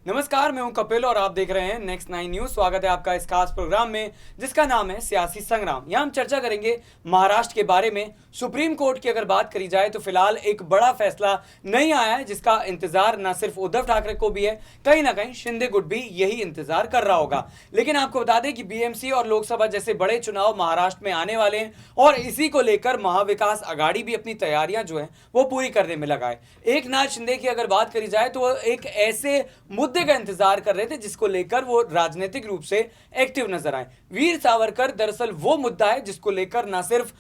नमस्कार, मैं हूं कपिल और आप देख रहे हैं नेक्स्ट 9 न्यूज। स्वागत है आपका इस खास प्रोग्राम में जिसका नाम है सियासी संग्राम। यहां हम चर्चा करेंगे महाराष्ट्र के बारे में। सुप्रीम कोर्ट की अगर बात करी जाए तो फिलहाल एक बड़ा फैसला नहीं आया है जिसका इंतजार न सिर्फ उद्धव ठाकरे को भी है, कहीं ना कहीं शिंदे गुट भी यही इंतजार कर रहा होगा। लेकिन आपको बता दें कि बीएमसी और लोकसभा जैसे बड़े चुनाव महाराष्ट्र में आने वाले हैं और इसी को लेकर महाविकास आघाड़ी भी अपनी तैयारियां जो है वो पूरी करने में लगा है। एकनाथ शिंदे की अगर बात करी जाए तो वो एक ऐसे मुद्दे का इंतजार कर रहे थे जिसको लेकर वो राजनीतिक रूप से एक्टिव नजर आए। वीर सावरकर दरअसल वो मुद्दा है जिसको लेकर ना सिर्फ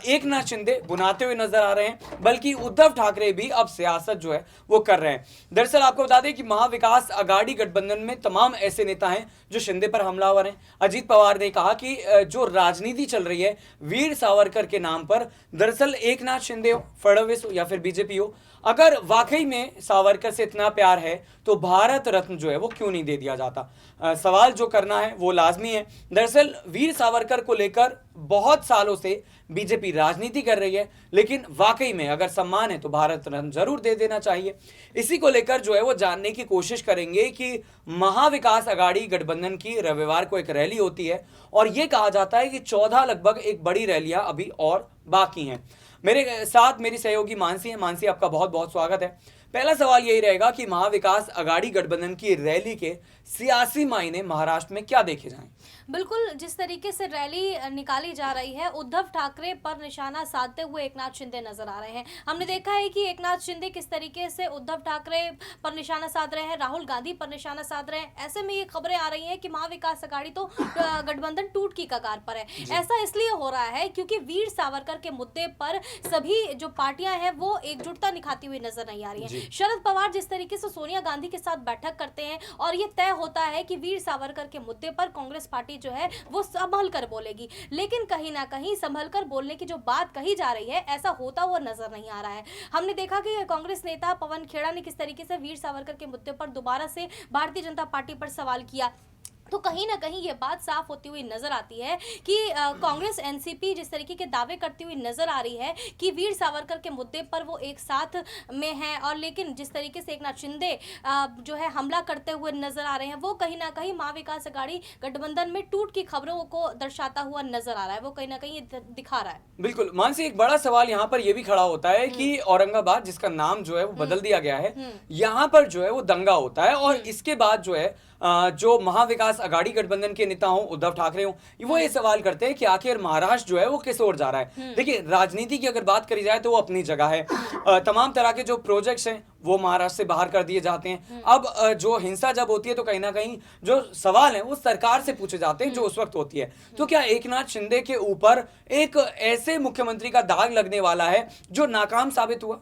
एकनाथ शिंदे बुनाते हुए नजर आ रहे हैं बल्कि उद्धव ठाकरे भी अब सियासत जो है वो कर रहे हैं। दरअसल आपको बता दें कि महाविकास आघाड़ी गठबंधन में तमाम ऐसे नेता हैं जो शिंदे पर हमलावर हैं। अजीत पवार ने कहा कि जो राजनीति चल रही है वीर सावरकर के नाम पर, दरअसल एकनाथ शिंदे हो, फडणवीस हो या फिर बीजेपी हो, अगर वाकई में सावरकर से इतना प्यार है तो भारत रत्न जो है वो क्यों नहीं दे दिया जाता। सवाल जो करना है वो लाजमी है। दरअसल वीर सावरकर को लेकर बहुत सालों से बीजेपी राजनीति कर रही है, लेकिन वाकई में अगर सम्मान है तो भारत रत्न जरूर दे देना चाहिए। इसी को लेकर जो है वो जानने की कोशिश करेंगे कि महाविकास आघाड़ी गठबंधन की रविवार को एक रैली होती है और यह कहा जाता है कि 14 लगभग एक बड़ी रैलियां अभी और बाकी हैं। मेरे साथ मेरी सहयोगी मानसी है। मानसी, आपका बहुत बहुत स्वागत है। पहला सवाल यही रहेगा कि महाविकास आघाड़ी गठबंधन की रैली के सियासी मायने महाराष्ट्र में क्या देखे जाएं? बिल्कुल, जिस तरीके से रैली निकाली जा रही है, उद्धव ठाकरे पर निशाना साधते हुए एकनाथ शिंदे नजर आ रहे हैं। हमने देखा है कि एकनाथ शिंदे किस तरीके से उद्धव ठाकरे पर निशाना साध रहे हैं, राहुल गांधी पर निशाना साध रहे हैं। ऐसे में ये खबरें आ रही हैं कि महाविकास आघाड़ी तो गठबंधन टूट की कगार पर है। ऐसा इसलिए हो रहा है क्योंकि वीर सावरकर के मुद्दे पर सभी जो पार्टियां हैं वो एकजुटता निखाती हुई नजर नहीं आ रही है। शरद पवार जिस तरीके से सोनिया गांधी के साथ बैठक करते हैं और ये तय होता है कि वीर सावरकर के मुद्दे पर कांग्रेस पार्टी जो है वो संभल कर बोलेगी, लेकिन कहीं ना कहीं संभल कर बोलने की जो बात कही जा रही है ऐसा होता हुआ नजर नहीं आ रहा है। हमने देखा कि कांग्रेस नेता पवन खेड़ा ने किस तरीके से वीर सावरकर के मुद्दे पर दोबारा से भारतीय जनता पार्टी पर सवाल किया, तो कहीं ना कहीं ये बात साफ होती हुई नजर आती है कि कांग्रेस एनसीपी जिस तरीके के दावे करती हुई नजर आ रही है कि वीर सावरकर के मुद्दे पर वो एक साथ में है, और लेकिन जिस तरीके से एकनाथ शिंदे जो है हमला करते हुए नजर आ रहे हैं वो कहीं ना कहीं महाविकास आघाड़ी गठबंधन में टूट की खबरों को दर्शाता हुआ नजर आ रहा है, वो कहीं ना कहीं ये दिखा रहा है। बिल्कुल मानसी, एक बड़ा सवाल यहाँ पर यह भी खड़ा होता है कि औरंगाबाद जिसका नाम जो है वो बदल दिया गया है, यहाँ पर जो है वो दंगा होता है और इसके बाद जो है जो महाविकास आघाड़ी गठबंधन के नेता हों, उद्धव ठाकरे हों, वो ये सवाल करते हैं कि आखिर महाराष्ट्र जो है वो किस ओर जा रहा है। देखिए, राजनीति की अगर बात करी जाए तो वो अपनी जगह है। तमाम तरह के जो प्रोजेक्ट्स हैं वो महाराष्ट्र से बाहर कर दिए जाते हैं। अब जो हिंसा जब होती है तो कहीं ना कहीं जो सवाल है वो सरकार से पूछे जाते हैं जो उस वक्त होती है। तो क्या एकनाथ शिंदे के ऊपर एक ऐसे मुख्यमंत्री का दाग लगने वाला है जो नाकाम साबित हुआ?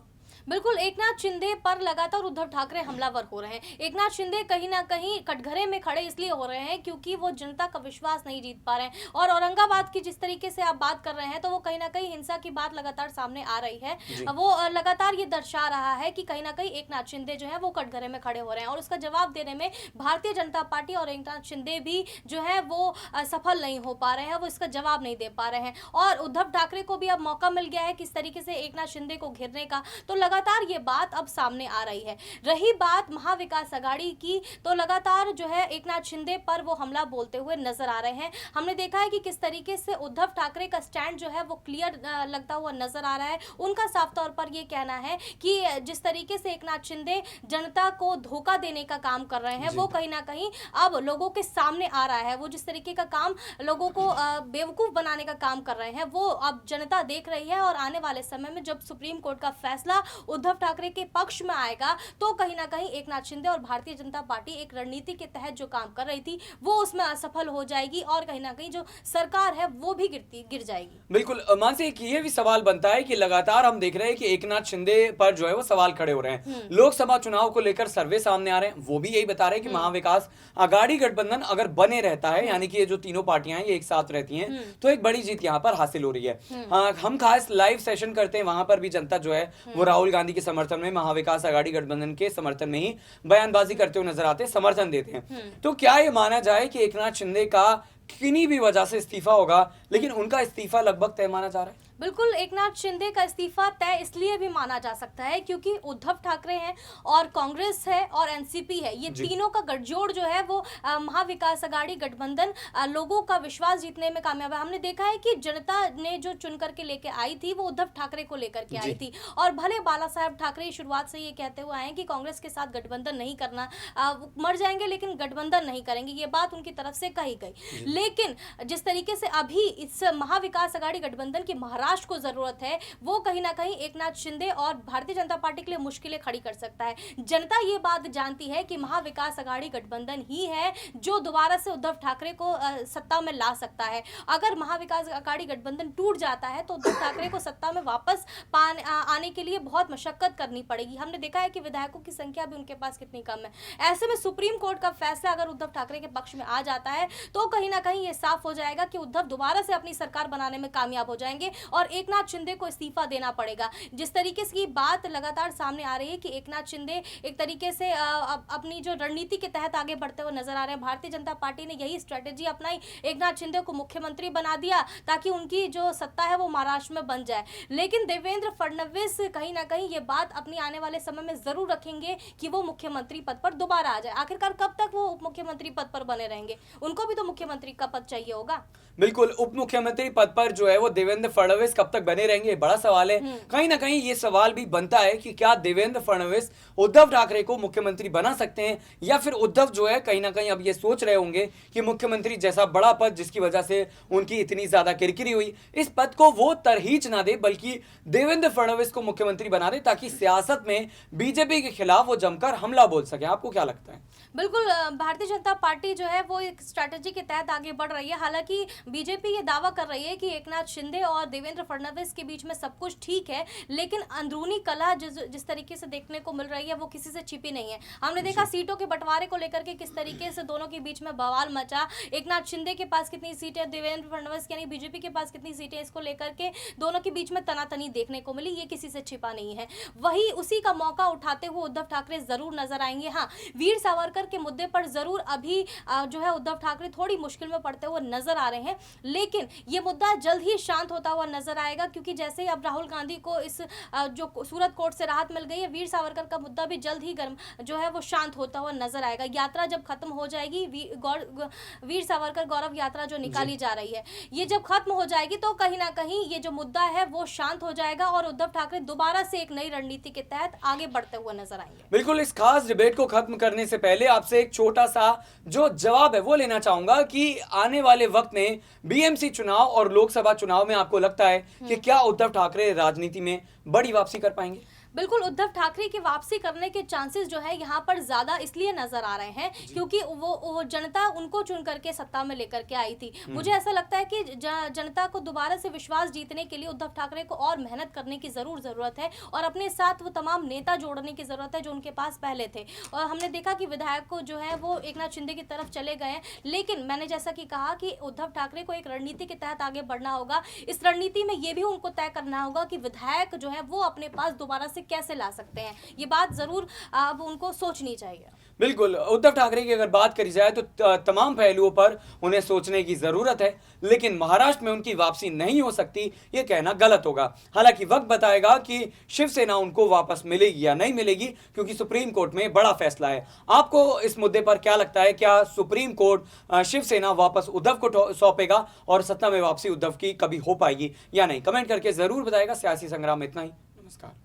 बिल्कुल, एकनाथ शिंदे पर लगातार उद्धव ठाकरे हमलावर हो रहे हैं। एकनाथ शिंदे कहीं ना कहीं कटघरे में खड़े इसलिए हो रहे हैं क्योंकि वो जनता का विश्वास नहीं जीत पा रहे हैं, और औरंगाबाद की जिस तरीके से आप बात कर रहे हैं तो वो कहीं ना कहीं हिंसा की बात लगातार सामने आ रही है। वो लगातार ये दर्शा रहा है कि कहीं ना कहीं एकनाथ शिंदे जो है वो कटघरे में खड़े हो रहे हैं, और उसका जवाब देने में भारतीय जनता पार्टी और एकनाथ शिंदे भी जो है वो सफल नहीं हो पा रहे हैं, वो इसका जवाब नहीं दे पा रहे हैं। और उद्धव ठाकरे को भी अब मौका मिल गया है किस तरीके से एकनाथ शिंदे को घेरने का, तो लगातार ये बात अब सामने आ रही है। रही बात महाविकास आघाड़ी की, तो लगातार जो है एकनाथ शिंदे पर वो हमला बोलते हुए नजर आ रहे हैं। हमने देखा है कि किस तरीके से उद्धव ठाकरे का स्टैंड जो है वो क्लियर लगता हुआ नजर आ रहा है। उनका साफ तौर पर ये कहना है कि जिस तरीके से एकनाथ शिंदे जनता को धोखा देने का काम कर रहे हैं वो कहीं ना कहीं अब लोगों के सामने आ रहा है। वो जिस तरीके का काम लोगों को बेवकूफ बनाने का काम कर रहे हैं वो अब जनता देख रही है, और आने वाले समय में जब सुप्रीम कोर्ट का फैसला उद्धव ठाकरे के पक्ष में आएगा तो कहीं ना कहीं एकनाथ शिंदे और भारतीय जनता पार्टी एक रणनीति के तहत जो काम कर रही थी वो उसमें असफल हो जाएगी, और कहीं ना कहीं जो सरकार है वो भी गिर जाएगी। बिल्कुल मानसी, एक ये भी सवाल बनता है कि लगातार हम देख रहे हैं कि एकनाथ शिंदे पर जो है वो सवाल खड़े हो रहे हैं। लोकसभा चुनाव को लेकर सर्वे सामने आ रहे हैं, वो भी यही बता रहे हैं कि महाविकास आघाड़ी गठबंधन अगर बने रहता है, यानी कि ये जो तीनों पार्टियां हैं ये एक साथ रहती हैं, तो एक बड़ी जीत यहाँ पर हासिल हो रही है। हम खास लाइव सेशन करते हैं, वहां पर भी जनता जो है वो राहुल गांधी के समर्थन में, महाविकास आघाड़ी गठबंधन के समर्थन में ही बयानबाजी करते हुए नजर आते हैं, समर्थन देते हैं। तो क्या ये माना जाए कि एकनाथ शिंदे का किन्हीं भी वजह से इस्तीफा होगा, लेकिन उनका इस्तीफा लगभग तय माना जा रहा है? बिल्कुल, एकनाथ शिंदे का इस्तीफा तय इसलिए भी माना जा सकता है क्योंकि उद्धव ठाकरे हैं और कांग्रेस है और एनसीपी है। ये जी। तीनों का गठजोड़ जो है वो महाविकास अघाड़ी गठबंधन लोगों का विश्वास जीतने में कामयाब है। हमने देखा है कि जनता ने जो चुन करके लेके आई थी वो उद्धव ठाकरे को लेकर के आई जी। थी। और भले बाला साहब ठाकरे शुरुआत से ये कहते हुए आए हैं कि कांग्रेस के साथ गठबंधन नहीं करना, वो मर जाएंगे लेकिन गठबंधन नहीं करेंगे, ये बात उनकी तरफ से कही गई। लेकिन जिस तरीके से अभी इस महाविकास अघाड़ी गठबंधन की महाराष्ट्र को जरूरत है, वो कहीं ना कहीं एकनाथ शिंदे और भारतीय जनता पार्टी के लिए मुश्किलें खड़ी कर सकता है। जनता ये बात जानती है कि महाविकास अघाड़ी गठबंधन ही है जो दोबारा से उद्धव ठाकरे को सत्ता में ला सकता है। अगर महाविकास अघाड़ी गठबंधन टूट जाता है तो उद्धव ठाकरे को सत्ता में वापस आने के लिए बहुत मशक्कत करनी पड़ेगी। हमने देखा है कि विधायकों की संख्या भी उनके पास कितनी कम है। ऐसे में सुप्रीम कोर्ट का फैसला अगर उद्धव ठाकरे के पक्ष में आ जाता है तो कहीं ना कहीं ये साफ हो जाएगा कि उद्धव दोबारा से अपनी सरकार बनाने में कामयाब हो जाएंगे और एकनाथ शिंदे को इस्तीफा देना पड़ेगा। जिस तरीके से ये बात लगातार सामने आ रही है कि एकनाथ शिंदे एक तरीके से अपनी जो रणनीति के तहत आगे बढ़ते हुए नजर आ रहे हैं। भारतीय जनता पार्टी ने यही स्ट्रेटेजी अपनाई, एकनाथ शिंदे को मुख्यमंत्री बना दिया ताकि उनकी जो सत्ता है वो महाराष्ट्र में बन जाए। लेकिन देवेंद्र फडणवीस कहीं ना कहीं ये बात अपनी आने वाले समय में जरूर रखेंगे कि वो मुख्यमंत्री पद पर दोबारा आ जाए। आखिरकार कब तक वो उप मुख्यमंत्री पद पर बने रहेंगे? उनको भी तो मुख्यमंत्री का पद चाहिए होगा। बिल्कुल, उप मुख्यमंत्री पद पर जो है वो देवेंद्र फडणवीस कब तक बने रहेंगे, बड़ा सवाल है। कहीं ना कहीं ये सवाल भी बनता है कि क्या देवेंद्र फडणवीस उद्धव ठाकरे को मुख्यमंत्री बना सकते हैं, या फिर उद्धव जो है कहीं ना कहीं अब ये सोच रहे होंगे कि मुख्यमंत्री जैसा बड़ा पद जिसकी वजह से उनकी इतनी ज्यादा किरकिरी हुई, इस पद को वो तरहीज ना दे बल्कि देवेंद्र फडणवीस को मुख्यमंत्री बना दे ताकि सियासत में बीजेपी के खिलाफ वो जमकर हमला बोल सके। आपको क्या लगता है? बिल्कुल, भारतीय जनता पार्टी जो है वो एक स्ट्रैटेजी के तहत आगे बढ़ रही है। हालांकि बीजेपी ये दावा कर रही है कि एकनाथ शिंदे और देवेंद्र फडणवीस के बीच में सब कुछ ठीक है, लेकिन अंदरूनी कलह जिस तरीके से देखने को मिल रही है वो किसी से छिपी नहीं है। हमने देखा सीटों के बंटवारे को लेकर के किस तरीके से दोनों के बीच में बवाल मचा। एकनाथ शिंदे के पास कितनी सीटें, देवेंद्र फडणवीस यानी बीजेपी के पास कितनी सीटें, इसको लेकर के दोनों के बीच में तनातनी देखने को मिली, ये किसी से छिपा नहीं है। वही उसी का मौका उठाते हुए उद्धव ठाकरे जरूर नजर आएंगे। हाँ, वीर सावरकर के मुद्दे पर जरूर अभी जो है उद्धव ठाकरे थोड़ी मुश्किल में पड़ते हुए नजर आ रहे हैं, लेकिन ये मुद्दा जल्द ही शांत होता हुआ नजर आएगा क्योंकि जैसे ही अब राहुल गांधी को इस जो सूरत कोर्ट से राहत मिल गई है, वीर सावरकर का मुद्दा भी जल्द ही गर्म जो है वो शांत होता हुआ नजर आएगा। यात्रा जब खत्म हो जाएगी, वीर सावरकर गौरव यात्रा जो निकाली जा रही है, ये जब खत्म हो जाएगी तो कहीं ना कहीं ये जो मुद्दा है वो शांत हो जाएगा और उद्धव ठाकरे दोबारा से एक नई रणनीति के तहत आगे बढ़ते हुए नजर आएंगे। बिल्कुल, इस खास डिबेट को खत्म करने से पहले आपसे एक छोटा सा जो जवाब है वो लेना चाहूंगा कि आने वाले वक्त में बीएमसी चुनाव और लोकसभा चुनाव में आपको लगता है कि क्या उद्धव ठाकरे राजनीति में बड़ी वापसी कर पाएंगे? बिल्कुल, उद्धव ठाकरे की वापसी करने के चांसेस जो है यहाँ पर ज्यादा इसलिए नजर आ रहे हैं क्योंकि वो जनता उनको चुन करके सत्ता में लेकर के आई थी। मुझे ऐसा लगता है कि जनता को दोबारा से विश्वास जीतने के लिए उद्धव ठाकरे को और मेहनत करने की जरूरत है और अपने साथ वो तमाम नेता जोड़ने की जरूरत है जो उनके पास पहले थे। और हमने देखा कि विधायक को जो है वो एकनाथ शिंदे की तरफ चले गए हैं, लेकिन मैंने जैसा कि कहा कि उद्धव ठाकरे को एक रणनीति के तहत आगे बढ़ना होगा। इस रणनीति में ये भी उनको तय करना होगा कि विधायक जो है वो अपने पास दोबारा से कैसे ला सकते हैं। ये बात जरूर अब उनको सोचनी चाहिए। बिल्कुल, उद्धव ठाकरे की अगर बात करी जाए तो तमाम पहलुओं पर उन्हें सोचने की जरूरत है, लेकिन महाराष्ट्र में उनकी वापसी नहीं हो सकती ये कहना गलत होगा। हालांकि वक्त बताएगा कि शिवसेना उनको वापस मिलेगी या नहीं मिलेगी, क्योंकि सुप्रीम कोर्ट में बड़ा फैसला है। आपको इस मुद्दे पर क्या लगता है? क्या सुप्रीम कोर्ट शिवसेना वापस उद्धव को सौंपेगा और सत्ता में वापसी उद्धव की कभी हो पाएगी या नहीं? कमेंट करके जरूर बताएगा। सियासी संग्राम में इतना ही। नमस्कार।